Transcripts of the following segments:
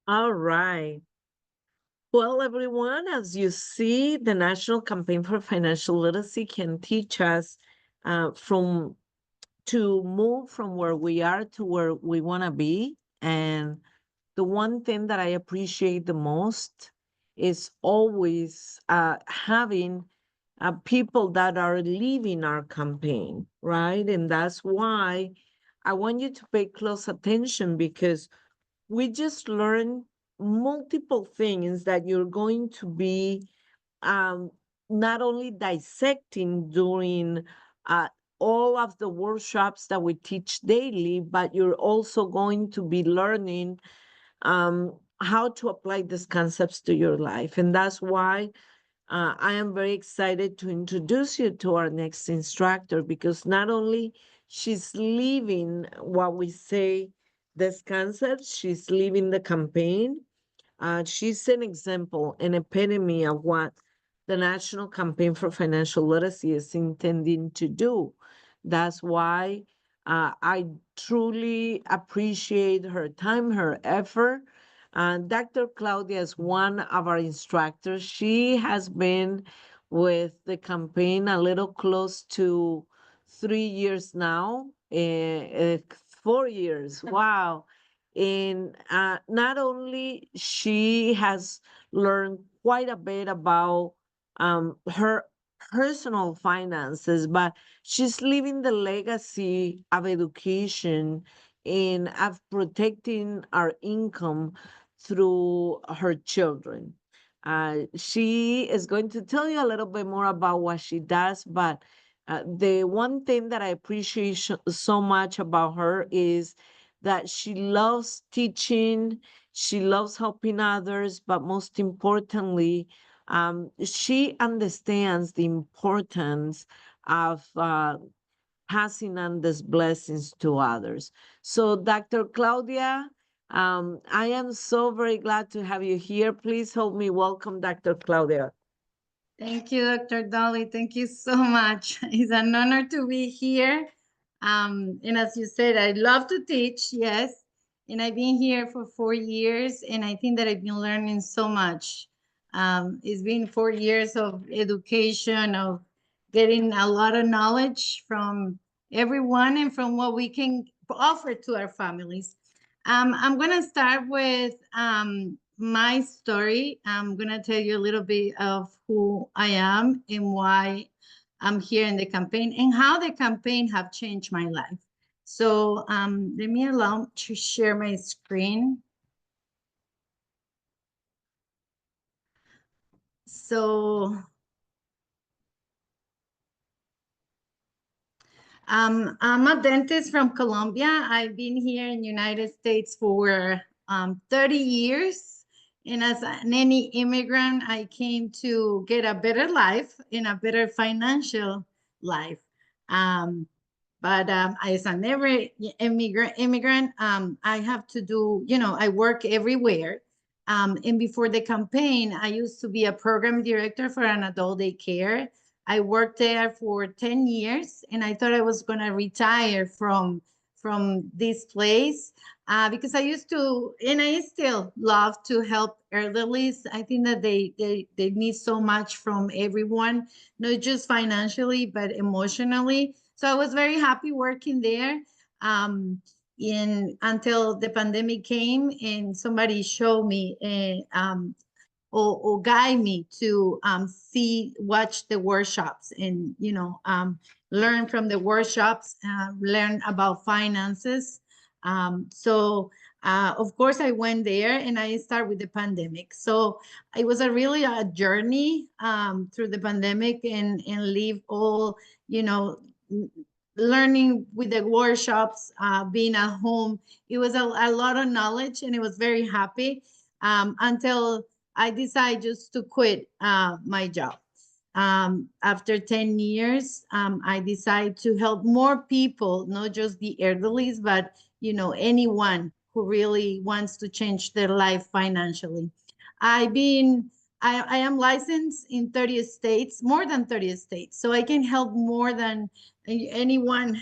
All right. Well, everyone, as you see, the National Campaign for Financial Literacy can teach us from to move from where we are to where we want to be. And the one thing that I appreciate the most is always having people that are leaving our campaign, right? And that's why I want you to pay close attention because we just learn multiple things that you're going to be um, not only dissecting during uh, all of the workshops that we teach daily, but you're also going to be learning how to apply these concepts to your life. And that's why I am very excited to introduce you to our next instructor because not only she's living what we say this concept, she's living the campaign. She's an example, an epitome of what the National Campaign for Financial Literacy is intending to do. That's why I truly appreciate her time, her effort. Dr. Claudia is one of our instructors. She has been with the campaign a little close to 3 years now, 4 years. Wow. And not only she has learned quite a bit about her personal finances, but she's leaving the legacy of education and of protecting our income through her children. She is going to tell you a little bit more about what she does, but the one thing that I appreciate so much about her is that she loves teaching, she loves helping others, but most importantly, she understands the importance of passing on these blessings to others. So, Dr. Claudia, I am so very glad to have you here. Please help me welcome Dr. Claudia. Thank you, Dr. Dolly. Thank you so much. It's an honor to be here. And as you said, I love to teach, yes. And I've been here for 4 years, and I think that I've been learning so much. It's been 4 years of education, of getting a lot of knowledge from everyone and from what we can offer to our families. I'm going to start with my story. I'm going to tell you a little bit of who I am and why I'm here in the campaign and how the campaign have changed my life. So let me allow to share my screen. So I'm a dentist from Colombia. I've been here in the United States for 30 years. And as any immigrant, I came to get a better life and a better financial life. Um, but as an every immigrant, I have to do, I work everywhere. And before the campaign, I used to be a program director for an adult daycare. I worked there for 10 years, and I thought I was going to retire from this place because I used to, and I still love to help elderlies. I think that they need so much from everyone, not just financially, but emotionally. So I was very happy working there. In until the pandemic came and somebody showed me or guide me to watch the workshops and learn from the workshops, learn about finances. So of course I went there and I started with the pandemic. So it was really a journey through the pandemic and leave all you know learning with the workshops, being at home. It was a lot of knowledge and it was very happy until I decided just to quit my job. After 10 years, I decided to help more people, not just the elderly, but anyone who really wants to change their life financially. I've been I am licensed in 30 states, more than 30 states, so I can help more than anyone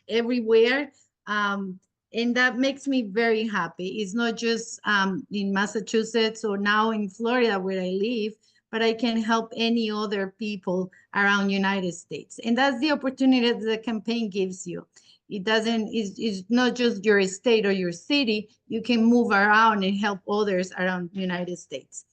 everywhere. Um, And that makes me very happy. It's not just in Massachusetts or now in Florida where I live, but I can help any other people around United States. And that's the opportunity that the campaign gives you. It doesn't, it's not just your state or your city. You can move around and help others around United States.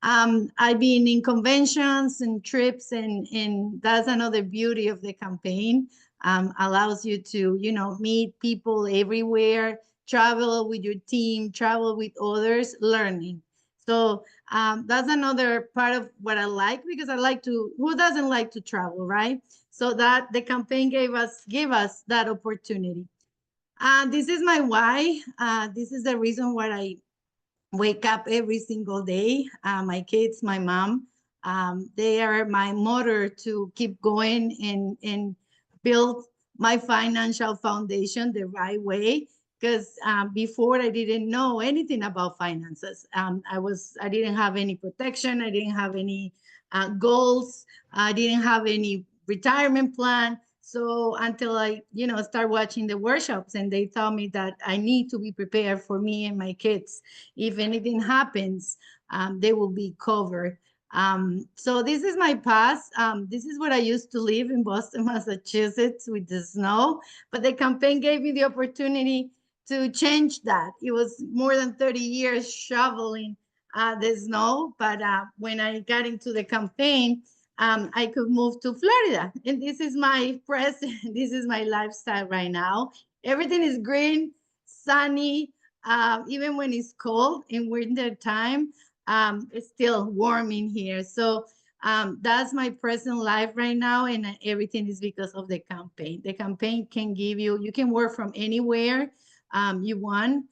I've been in conventions and trips, and that's another beauty of the campaign. Allows you to, meet people everywhere, travel with your team, travel with others, learning. So that's another part of what I like, because I like to, who doesn't like to travel, right? So that the campaign gave us that opportunity. This is my why. This is the reason why I wake up every single day. My kids, my mom, they are my motor to keep going and build my financial foundation the right way. Because before I didn't know anything about finances. I didn't have any protection. I didn't have any goals. I didn't have any retirement plan. So until I, start watching the workshops, and they tell me that I need to be prepared for me and my kids. If anything happens, they will be covered. So this is my past. This is what I used to live in Boston, Massachusetts with the snow, but the campaign gave me the opportunity to change that. It was more than 30 years shoveling the snow, but when I got into the campaign, I could move to Florida. And this is my present, this is my lifestyle right now. Everything is green, sunny, even when it's cold in winter time, it's still warm in here. So that's my present life right now, and everything is because of the campaign. The campaign can give you, you can work from anywhere you want.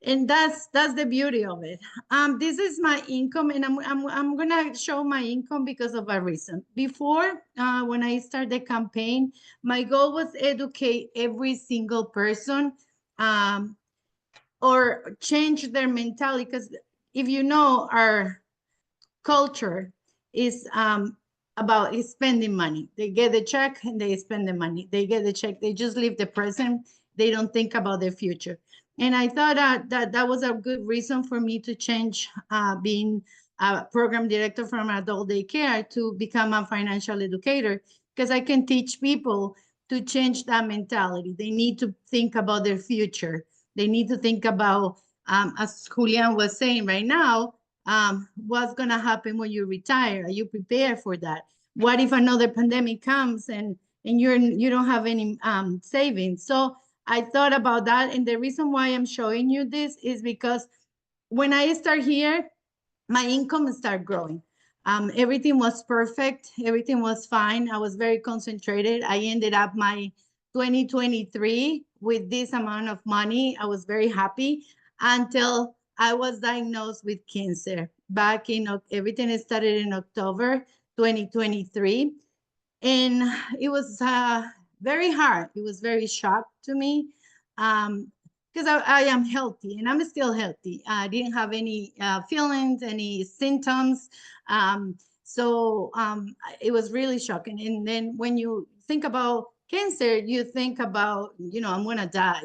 And that's the beauty of it. This is my income, and I'm gonna show my income because of a reason. Before, when I started the campaign, my goal was educate every single person, or change their mentality. Because if you know, our culture is about spending money. They get the check and they spend the money. They get the check, they just live the present. They don't think about the future. And I thought that was a good reason for me to change, being a program director from adult daycare to become a financial educator, because I can teach people to change that mentality. They need to think about their future. They need to think about, as Julian was saying right now, what's going to happen when you retire? Are you prepared for that? What if another pandemic comes and you don't have any savings? So I thought about that, and the reason why I'm showing you this is because when I start here, my income started growing. Everything was perfect. Everything was fine. I was very concentrated. I ended up my 2023 with this amount of money. I was very happy until I was diagnosed with cancer. Back in, everything started in October 2023. And it was very hard. It was very shock to me, because I am healthy and I'm still healthy. I didn't have any feelings, any symptoms. It was really shocking. And then when you think about cancer, you think about, I'm going to die.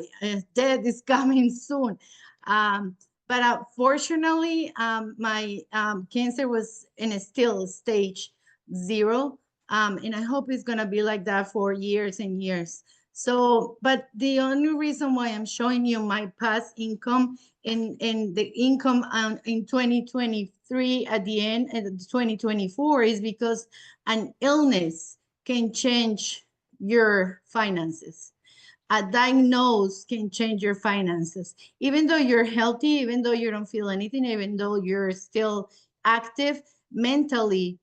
Death is coming soon. But fortunately, my cancer was in a still stage 0. And I hope it's going to be like that for years and years. So, but the only reason why I'm showing you my past income and the income in 2023 at the end and 2024 is because an illness can change your finances. A diagnose can change your finances. Even though you're healthy, even though you don't feel anything, even though you're still active mentally,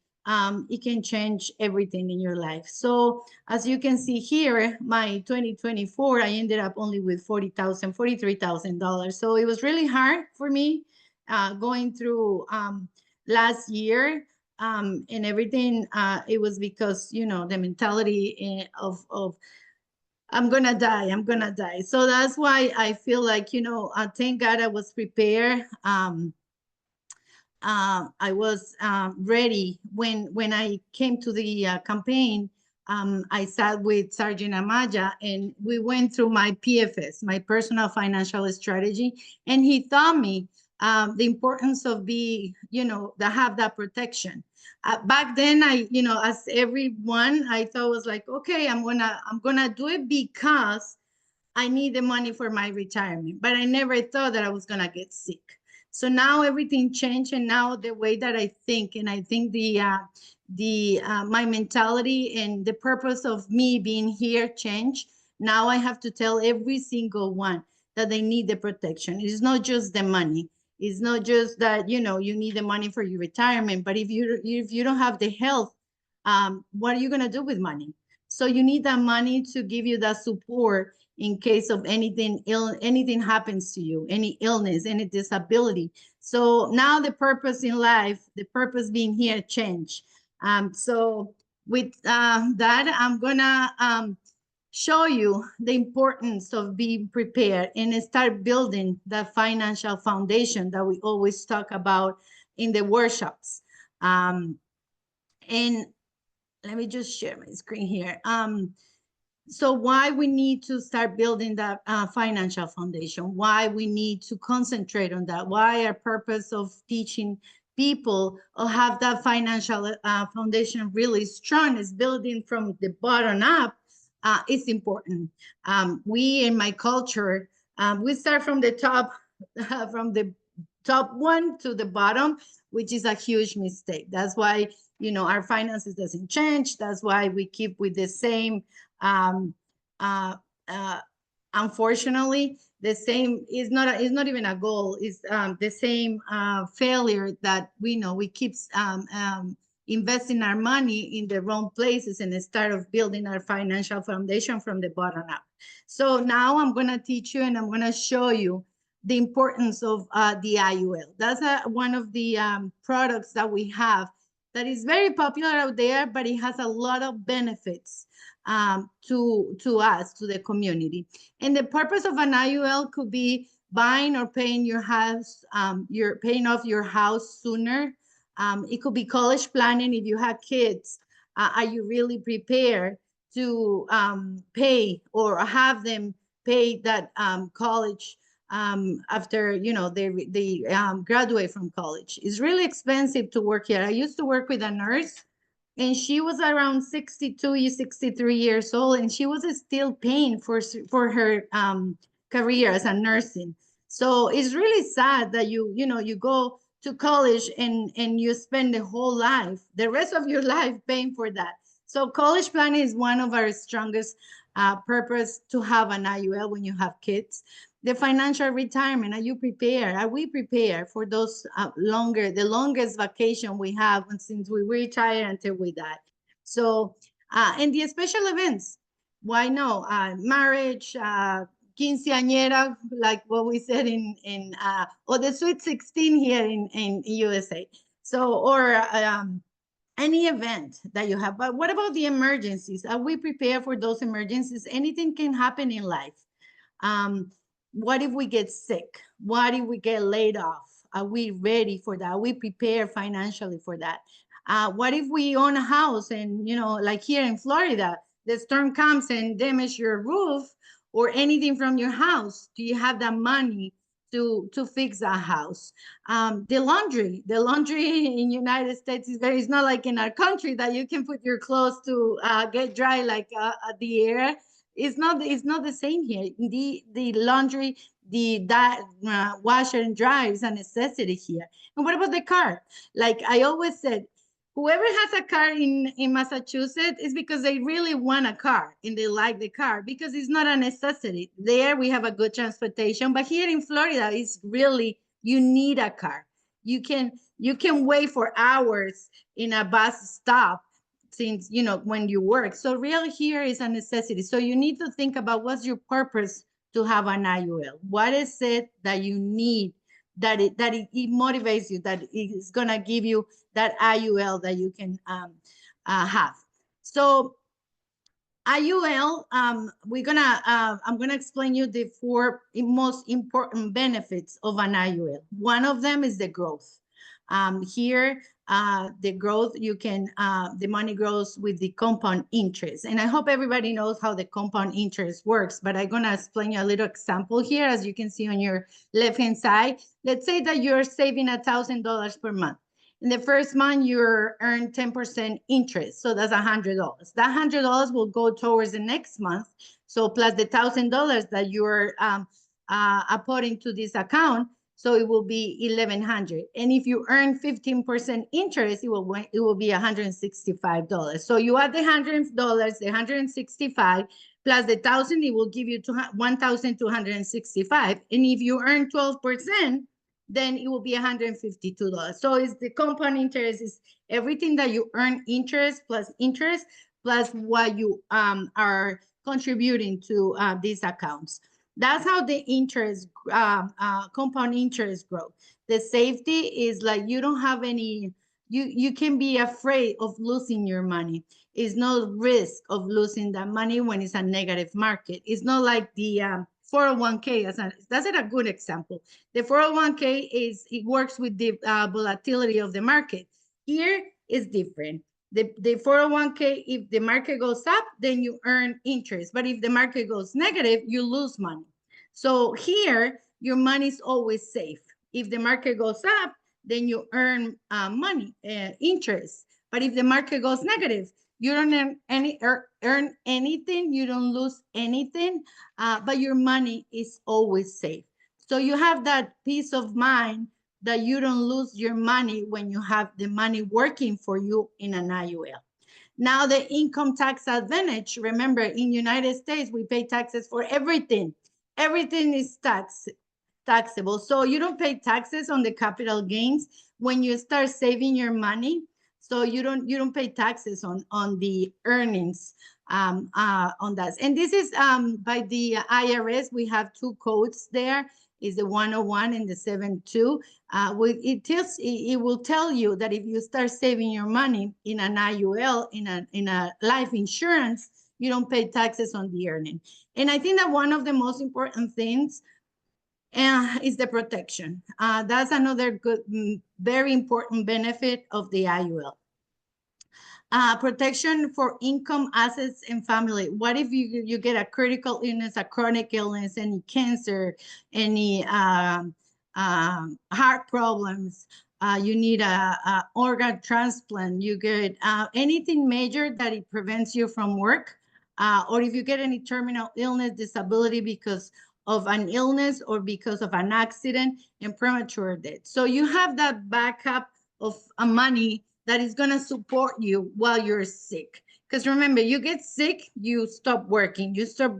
it can change everything in your life. So as you can see here, my 2024, I ended up only with $43,000. So it was really hard for me going through last year and everything. It was because, the mentality of I'm gonna die. I'm gonna die. So that's why I feel like, thank God I was prepared. I was ready when I came to the campaign. I sat with Sergeant Amaya and we went through my PFS, my personal financial strategy, and he taught me the importance of to have that protection. Back then, as everyone, I thought was like, okay, I'm gonna do it because I need the money for my retirement, but I never thought that I was gonna get sick. So now everything changed, and now the way that I think, and I think the my mentality and the purpose of me being here changed. Now I have to tell every single one that they need the protection. It's not just the money. It's not just that you need the money for your retirement, but if you don't have the health, what are you gonna do with money? So you need that money to give you that support in case of anything happens to you, any illness, any disability. So now the purpose in life, the purpose being here change. So with that, I'm gonna show you the importance of being prepared and start building that financial foundation that we always talk about in the workshops. And let me just share my screen here. So why we need to start building that financial foundation, why we need to concentrate on that, why our purpose of teaching people or have that financial foundation really strong is building from the bottom up is important. We in my culture, we start from the top, from the top one to the bottom, which is a huge mistake. That's why our finances doesn't change. That's why we keep with the same um, uh, uh, unfortunately, the same is not even a goal. Is the same failure that we keep investing our money in the wrong places and instead of building our financial foundation from the bottom up. So now I'm going to teach you and I'm going to show you the importance of the IUL. That's one of the products that we have that is very popular out there, but it has a lot of benefits to us, to the community. And the purpose of an IUL could be buying or paying your house, you're paying off your house sooner. It could be college planning if you have kids. Are you really prepared to pay or have them pay that college after they graduate from college? It's really expensive to work here. I used to work with a nurse and she was around 62, 63 years old, and she was still paying for her career as a nursing. So it's really sad that you go to college and you spend the whole life, the rest of your life, paying for that. So college planning is one of our strongest purpose to have an IUL when you have kids. The financial retirement, are you prepared? Are we prepared for those the longest vacation we have since we retire until we die? So, and the special events, why no? Marriage, quinceañera, like what we said or the Sweet 16 here in USA. So, or any event that you have. But what about the emergencies? Are we prepared for those emergencies? Anything can happen in life. What if we get sick? What if we get laid off? Are we ready for that? Are we prepared financially for that? What if we own a house and, like here in Florida, the storm comes and damages your roof or anything from your house? Do you have that money to fix that house? The laundry in United States it's not like in our country that you can put your clothes to get dry like the air. It's not the same here. The laundry, the washer and dryer is a necessity here. And what about the car? Like I always said, whoever has a car in Massachusetts is because they really want a car and they like the car because it's not a necessity. There we have a good transportation, but here in Florida, it's really you need a car. You can wait for hours in a bus stop since when you work. So real here is a necessity. So you need to think about what's your purpose to have an IUL. What is it that you need that it motivates you, that it's gonna give you that IUL that you can have. So IUL, I'm gonna explain you the four most important benefits of an IUL. One of them is the growth. Here, the growth, you can, the money grows with the compound interest. And I hope everybody knows how the compound interest works, but I'm gonna explain you a little example here. As you can see on your left-hand side, let's say that you're saving $1,000 per month. In the first month, you earn 10% interest, so that's $100. That $100 will go towards the next month, so plus the $1,000 that you're putting to this account, so it will be 1,100. And if you earn 15% interest, it will be $165. So you add the $100, the 165 plus the 1,000, it will give you 1,265. And if you earn 12%, then it will be $152. So it's the compound interest is everything that you earn interest plus what you are contributing to these accounts. That's how the interest, compound interest grow. The safety is like you don't have any, you can be afraid of losing your money. It's no risk of losing that money when it's a negative market. It's not like the 401k, that's a good example. The 401k it works with the volatility of the market. Here is different. The 401k, if the market goes up, then you earn interest. But if the market goes negative, you lose money. So here, your money is always safe. If the market goes up, then you earn money, interest. But if the market goes negative, you don't earn anything, you don't lose anything, but your money is always safe. So you have that peace of mind that you don't lose your money when you have the money working for you in an IUL. Now the income tax advantage, remember in United States, we pay taxes for everything. Everything is taxable. So you don't pay taxes on the capital gains when you start saving your money. So you don't pay taxes on the earnings on that. And this is by the IRS. We have two codes there. Is the 101 and the 72. It will tell you that if you start saving your money in an IUL, in a life insurance, you don't pay taxes on the earning. And I think that one of the most important things is the protection. That's another good, very important benefit of the IUL. Protection for income, assets, and family. What if you get a critical illness, a chronic illness, any cancer, any heart problems, you need a organ transplant, you get anything major that it prevents you from work, or if you get any terminal illness, disability because of an illness or because of an accident and premature death. So you have that backup of money that is going to support you while you're sick. Because remember, you get sick, you stop working. You stop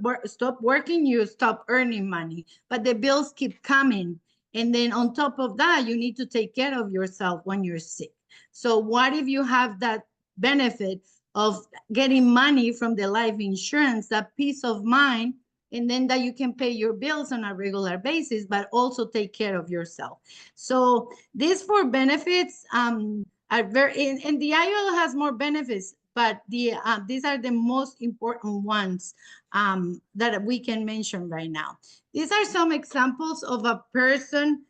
working, you stop earning money. But the bills keep coming. And then on top of that, you need to take care of yourself when you're sick. So what if you have that benefit of getting money from the life insurance, that peace of mind, and then that you can pay your bills on a regular basis, but also take care of yourself. So these four benefits are very, and the IUL has more benefits, but these are the most important ones that we can mention right now. These are some examples of a person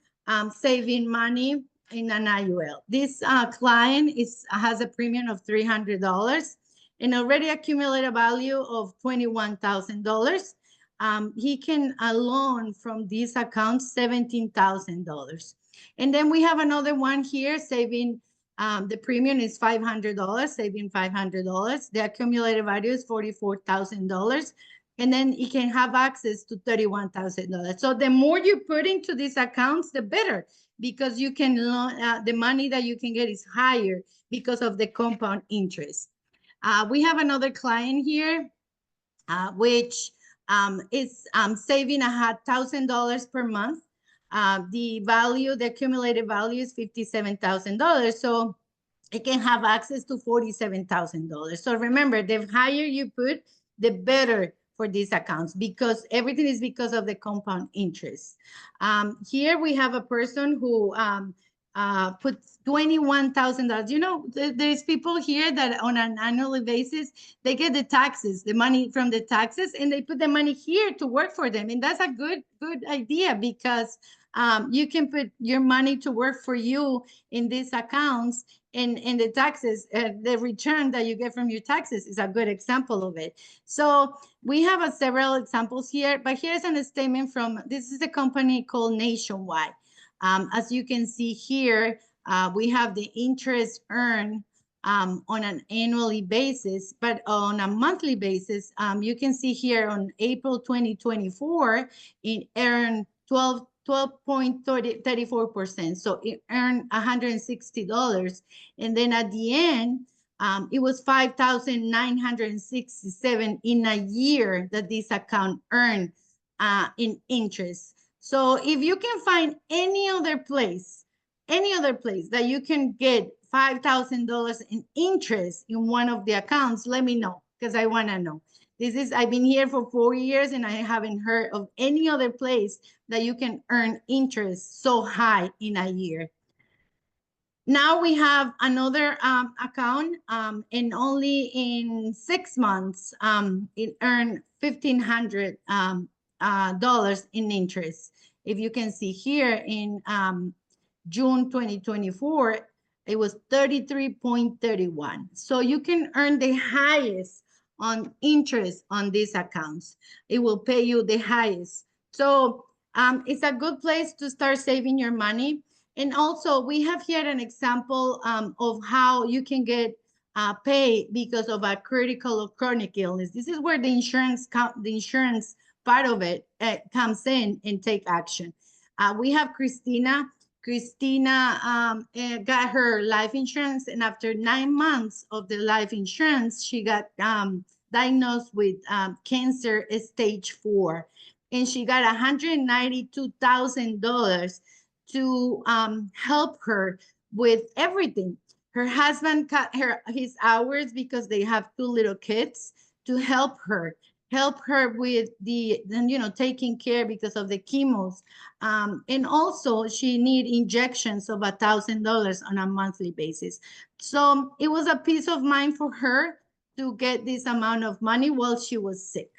saving money in an IUL. This client has a premium of $300 and already accumulated value of $21,000. He can loan from this account $17,000. And then we have another one here saving, the premium is $500, saving $500. The accumulated value is $44,000. And then he can have access to $31,000. So the more you put into these accounts, the better, because you can loan, the money that you can get is higher because of the compound interest. We have another client here, which is saving $1,000 per month. The accumulated value is $57,000. So it can have access to $47,000. So remember, the higher you put, the better for these accounts, because everything is because of the compound interest. Here we have a person who puts $21,000. You know, there's people here that on an annual basis, they get the taxes, the money from the taxes, and they put the money here to work for them. And that's a good idea, because You can put your money to work for you in these accounts, and the taxes, the return that you get from your taxes is a good example of it. So we have several examples here, but here's a statement from, this is a company called Nationwide. As you can see here, we have the interest earned on an annually basis, but on a monthly basis, you can see here on April 2024, it earned 12.34%. So it earned $160. And then at the end, it was 5,967 in a year that this account earned in interest. So if you can find any other place that you can get $5,000 in interest in one of the accounts, let me know, because I want to know. I've been here for 4 years and I haven't heard of any other place that you can earn interest so high in a year. Now we have another account, and only in 6 months, it earned $1,500 in interest. If you can see here in June 2024, it was 33.31. So you can earn the highest on interest on these accounts. It will pay you the highest. So it's a good place to start saving your money. And also we have here an example of how you can get paid because of a critical or chronic illness. This is where the insurance part of it comes in and take action. We have Christina. Christina got her life insurance, and after 9 months of the life insurance, she got diagnosed with cancer stage 4, and she got $192,000 to help her with everything. Her husband cut his hours because they have 2 little kids to help her with the taking care because of the chemos, and also she need injections of $1,000 on a monthly basis. So it was a peace of mind for her to get this amount of money while she was sick.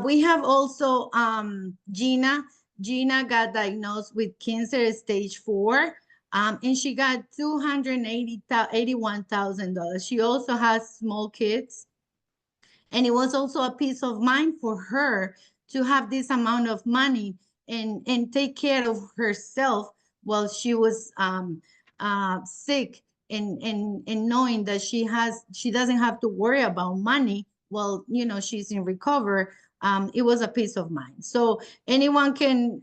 We have also Gina. Gina got diagnosed with cancer stage 4, and she got $281,000. She also has small kids. And it was also a peace of mind for her to have this amount of money and take care of herself while she was sick, and knowing that she doesn't have to worry about money while she's in recovery. It was a peace of mind. So anyone can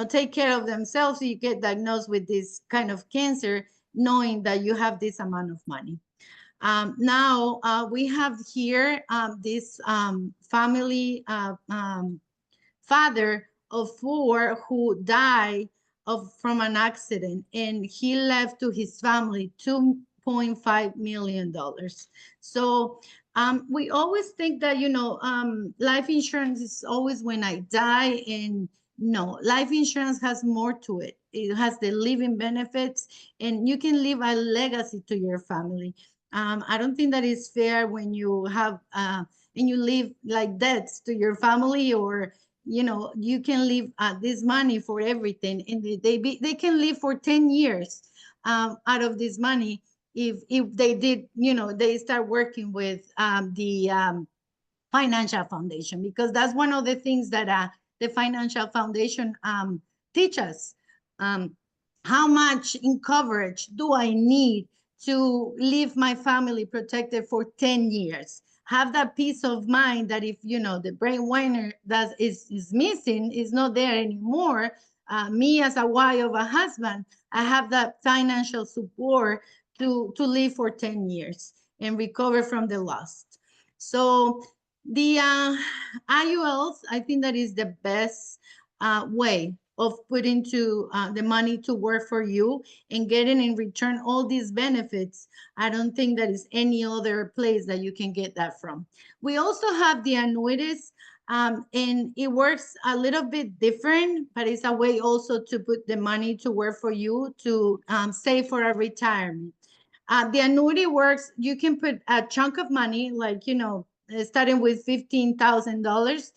take care of themselves if you get diagnosed with this kind of cancer, knowing that you have this amount of money. Now we have here this family father of 4 who died from an accident, and he left to his family $2.5 million. So we always think that life insurance is always when I die, and no, life insurance has more to it. It has the living benefits, and you can leave a legacy to your family. I don't think that is fair when you have and you leave like debts to your family, or you can leave this money for everything, and they can live for 10 years out of this money if they did they start working with the financial foundation, because that's one of the things that the financial foundation teach us. How much in coverage do I need to leave my family protected for 10 years? Have that peace of mind that if the breadwinner that is missing is not there anymore, me as a wife of a husband, I have that financial support to live for 10 years and recover from the loss. So the IULs, I think that is the best way of putting the money to work for you and getting in return all these benefits. I don't think there is any other place that you can get that from. We also have the annuities, and it works a little bit different, but it's a way also to put the money to work for you to save for a retirement. The annuity works, you can put a chunk of money, like, starting with $15,000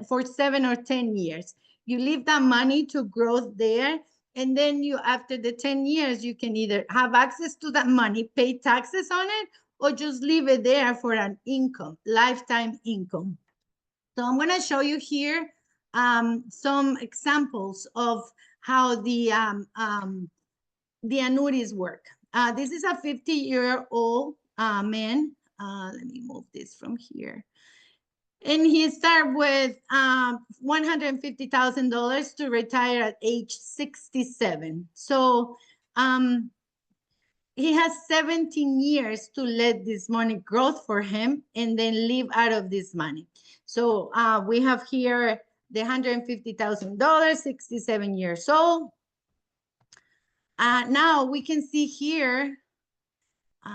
for 7 or 10 years. You leave that money to growth there. And then you, after the 10 years, you can either have access to that money, pay taxes on it, or just leave it there for an income, lifetime income. So I'm going to show you here some examples of how the annuities work. This is a 50-year-old man. Let me move this from here. And he started with $150,000 to retire at age 67. So he has 17 years to let this money grow for him and then live out of this money. So we have here the $150,000, 67 years old. Now we can see here,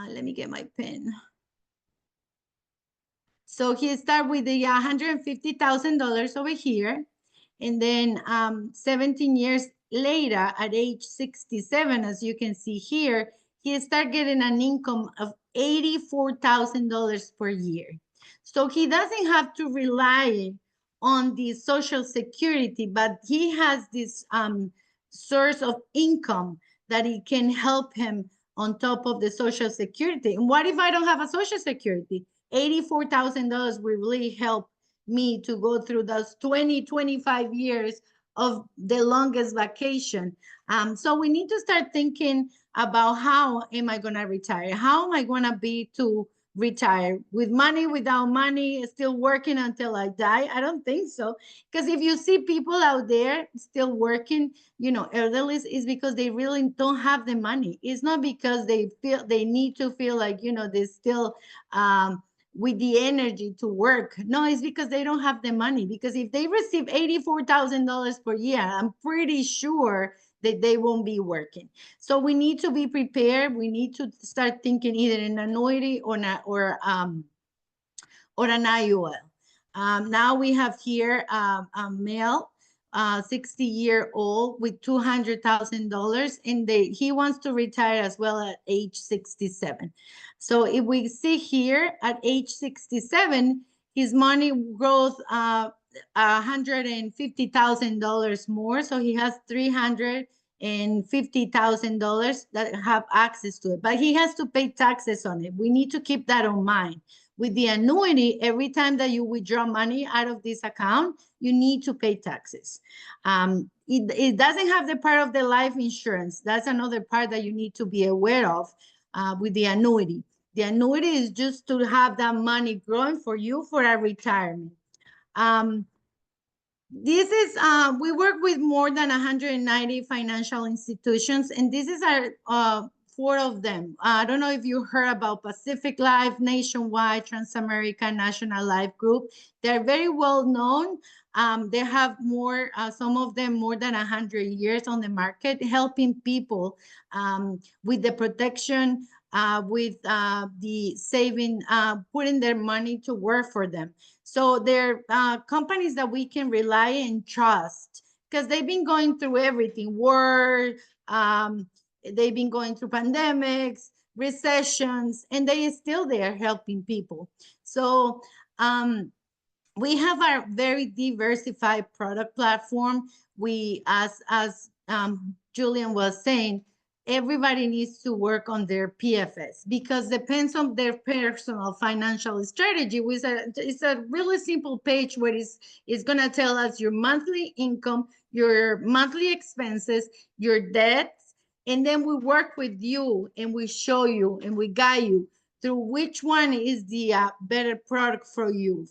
let me get my pen. So he started with the $150,000 over here. And then 17 years later, at age 67, as you can see here, he started getting an income of $84,000 per year. So he doesn't have to rely on the Social Security, but he has this source of income that it can help him on top of the Social Security. And what if I don't have a Social Security? $84,000 will really help me to go through those 25 years of the longest vacation. So we need to start thinking about how am I going to retire? How am I going to be to retire? With money, without money, still working until I die? I don't think so. Because if you see people out there still working, you know, elderly, is because they really don't have the money. It's not because they feel they need to feel like, you know, they still with the energy to work. No, it's because they don't have the money. Because if they receive $84,000 per year, I'm pretty sure that they won't be working. So we need to be prepared. We need to start thinking either an annuity or an IUL. Now we have here a male, 60-year-old with $200,000, and he wants to retire as well at age 67. So if we see here at age 67, his money grows $150,000 more. So he has $350,000 that have access to it, but he has to pay taxes on it. We need to keep that in mind. With the annuity, every time that you withdraw money out of this account, you need to pay taxes. It doesn't have the part of the life insurance. That's another part that you need to be aware of with the annuity. The annuity is just to have that money growing for you for a retirement. This is, we work with more than 190 financial institutions, and this is our 4 of them. I don't know if you heard about Pacific Life, Nationwide, Transamerica, National Life Group. They're very well known. They have more, some of them more than 100 years on the market, helping people with the protection, with the saving, putting their money to work for them. So they're companies that we can rely and trust because they've been going through everything, war, they've been going through pandemics, recessions, and they are still there helping people. So we have a very diversified product platform. We, as Julian was saying, everybody needs to work on their PFS because depends on their personal financial strategy. It's a really simple page where it's going to tell us your monthly income, your monthly expenses, your debts, and then we work with you and we show you and we guide you through which one is the better product for your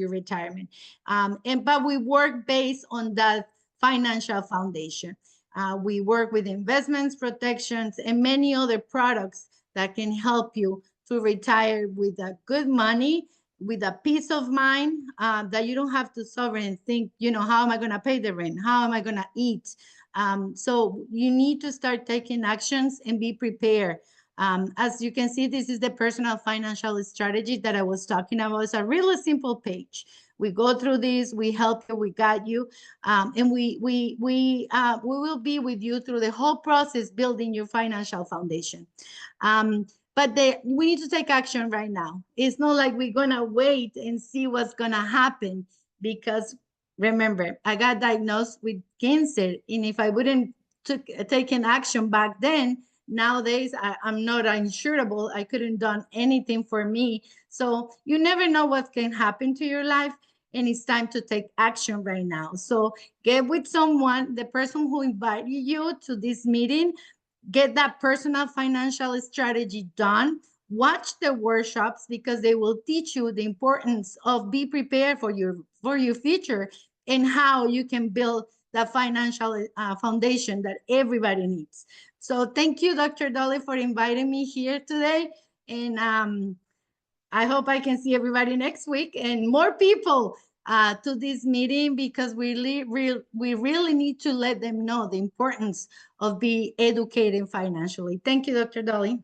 retirement. But we work based on that financial foundation. We work with investments, protections, and many other products that can help you to retire with a good money, with a peace of mind that you don't have to suffer and think, you know, how am I going to pay the rent? How am I going to eat? So you need to start taking actions and be prepared. As you can see, this is the personal financial strategy that I was talking about. It's a really simple page. We go through this, we help you, we guide you, and we will be with you through the whole process, building your financial foundation. But we need to take action right now. It's not like we're gonna wait and see what's gonna happen, because Remember, I got diagnosed with cancer, and if I wouldn't taken action back then, nowadays I'm not insurable. I couldn't done anything for me. So you never know what can happen to your life, and it's time to take action right now. So get with someone, the person who invited you to this meeting, get that personal financial strategy done. Watch the workshops because they will teach you the importance of be prepared for your future, and how you can build the financial foundation that everybody needs. So thank you, Dr. Dolly, for inviting me here today. And I hope I can see everybody next week and more people to this meeting, because we really need to let them know the importance of being educated financially. Thank you, Dr. Dolly.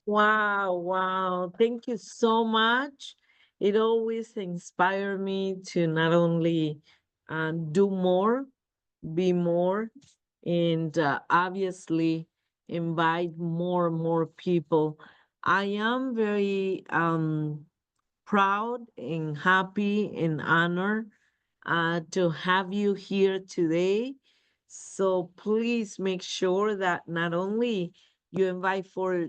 Wow, wow. Thank you so much. It always inspired me to not only do more, be more, and obviously invite more and more people. I am very proud and happy and honored to have you here today. So please make sure that not only you invite for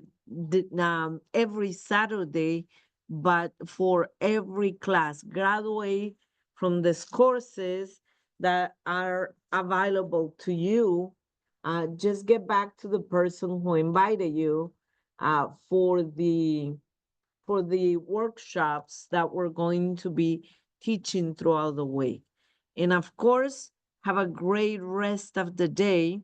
every Saturday, but for every class, graduate from these courses that are available to you. Just get back to the person who invited you for the workshops that we're going to be teaching throughout the week. And of course, have a great rest of the day.